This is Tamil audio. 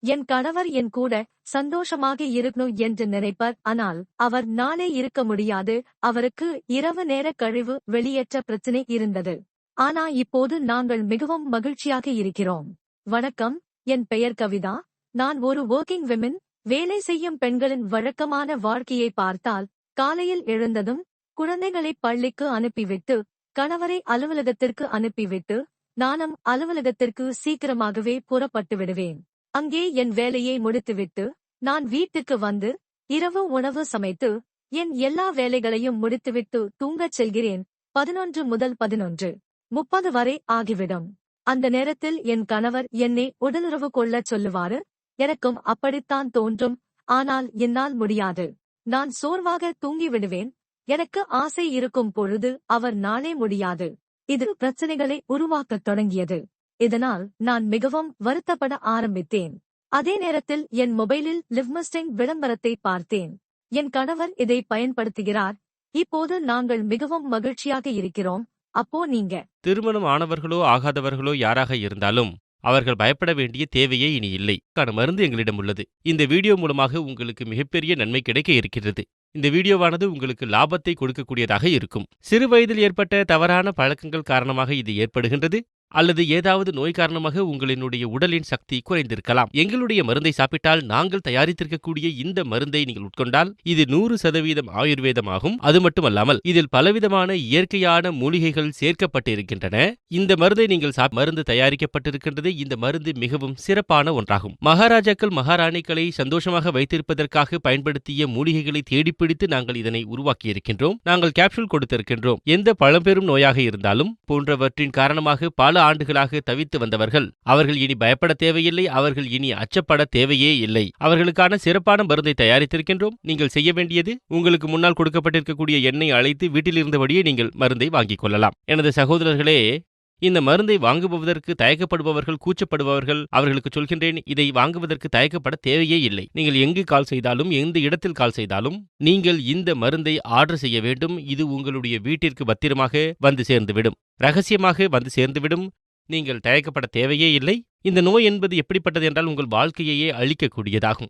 என் கணவர் என் கூட சந்தோஷமாக இருக்கணும் என்று நினைப்பார். ஆனால் அவர் நாளே இருக்க முடியாது. அவருக்கு இரவு நேர கழிவு வெளியேற்ற பிரச்சனை இருந்தது. ஆனா இப்போது நாங்கள் மிகவும் மகிழ்ச்சியாக இருக்கிறோம். வணக்கம், என் பெயர் கவிதா. நான் ஒரு ஒர்க்கிங் விமன். வேலை செய்யும் பெண்களின் வழக்கமான வாழ்க்கையை பார்த்தால், காலையில் எழுந்ததும் குழந்தைகளை பள்ளிக்கு அனுப்பிவிட்டு, கணவரை அலுவலகத்திற்கு அனுப்பிவிட்டு, நானும் அலுவலகத்திற்கு சீக்கிரமாகவே புறப்பட்டு விடுவேன். அங்கே என் வேலையை முடித்துவிட்டு நான் வீட்டுக்கு வந்து இரவு உணவு சமைத்து என் எல்லா வேலைகளையும் முடித்துவிட்டு தூங்கச் செல்கிறேன். 11 முதல் 11:30 வரை ஆகிவிடும். அந்த நேரத்தில் என் கணவர் என்னை உடலுறவு கொள்ளச் சொல்லுவாரு. எனக்கும் அப்படித்தான் தோன்றும். ஆனால் என்னால் முடியாது. நான் சோர்வாக தூங்கிவிடுவேன். எனக்கு ஆசை இருக்கும் பொழுது அவர் நாளே முடியாது. இது பிரச்சனைகளை உருவாக்கத் தொடங்கியது. இதனால் நான் மிகவும் வருத்தப்பட ஆரம்பித்தேன். அதே நேரத்தில் என் மொபைலில் லிவ்மஸ்டிங் விளம்பரத்தை பார்த்தேன். என் கணவர் இதை பயன்படுத்துகிறார். இப்போது நாங்கள் மிகவும் மகிழ்ச்சியாக இருக்கிறோம். அப்போ நீங்க திருமணம் ஆனவர்களோ ஆகாதவர்களோ யாராக இருந்தாலும் அவர்கள் பயப்பட வேண்டிய தேவையே இனி இல்லை. மருந்து எங்களிடம் உள்ளது. இந்த வீடியோ மூலமாக உங்களுக்கு மிகப்பெரிய நன்மை கிடைக்க இருக்கிறது. இந்த வீடியோவானது உங்களுக்கு லாபத்தை கொடுக்கக்கூடியதாக இருக்கும். சிறு வயதில் ஏற்பட்ட தவறான பழக்கங்கள் காரணமாக இது ஏற்படுகின்றது. அல்லது ஏதாவது நோய் காரணமாக உங்களினுடைய உடலின் சக்தி குறைந்திருக்கலாம். எங்களுடைய மருந்தை சாப்பிட்டால் நாங்கள் தயாரித்திருக்கக்கூடிய இந்த மருந்தை நீங்கள் உட்கொண்டால் இது 100% ஆயுர்வேதமாகும். அது மட்டுமல்லாமல் இதில் பலவிதமான இயற்கையான மூலிகைகள் சேர்க்கப்பட்டு இருக்கின்றன. இந்த மருந்தை நீங்கள் மருந்து தயாரிக்கப்பட்டிருக்கின்றது. இந்த மருந்து மிகவும் சிறப்பான ஒன்றாகும். மகாராஜாக்கள் மகாராணிகளை சந்தோஷமாக வைத்திருப்பதற்காக பயன்படுத்திய மூலிகைகளை தேடிப்பிடித்து நாங்கள் இதனை உருவாக்கியிருக்கின்றோம். நாங்கள் கேப்சூல் கொடுத்திருக்கின்றோம். எந்த பழம்பெரும் நோயாக இருந்தாலும் போன்றவற்றின் காரணமாக பல ஆண்டுகளாக தவித்து வந்தவர்கள் அவர்கள் இனி பயப்பட தேவையில்லை. அவர்கள் இனி அச்சப்பட தேவையே இல்லை. அவர்களுக்கான சிறப்பான மருந்தை தயாரித்திருக்கின்றோம். நீங்கள் செய்ய வேண்டியது உங்களுக்கு முன்னால் கொடுக்கப்பட்டிருக்கக்கூடிய எண்ணை அழைத்து வீட்டில் இருந்தபடியே நீங்கள் மருந்தை வாங்கிக் கொள்ளலாம். எனது சகோதரர்களே, இந்த மருந்தை வாங்குவதற்கு தயக்கப்படுபவர்கள், கூச்சப்படுபவர்கள், அவர்களுக்கு சொல்கின்றேன், இதை வாங்குவதற்கு தயக்கப்பட தேவையே இல்லை. நீங்கள் எங்கு கால் செய்தாலும், எந்த இடத்தில் கால் செய்தாலும் நீங்கள் இந்த மருந்தை ஆர்டர் செய்ய வேண்டும். இது உங்களுடைய வீட்டிற்கு பத்திரமாக வந்து சேர்ந்துவிடும். ரகசியமாக வந்து சேர்ந்துவிடும். நீங்கள் தயக்கப்பட தேவையே இல்லை. இந்த நோய் என்பது எப்படிப்பட்டது என்றால் உங்கள் வாழ்க்கையையே அழிக்கக்கூடியதாகும்.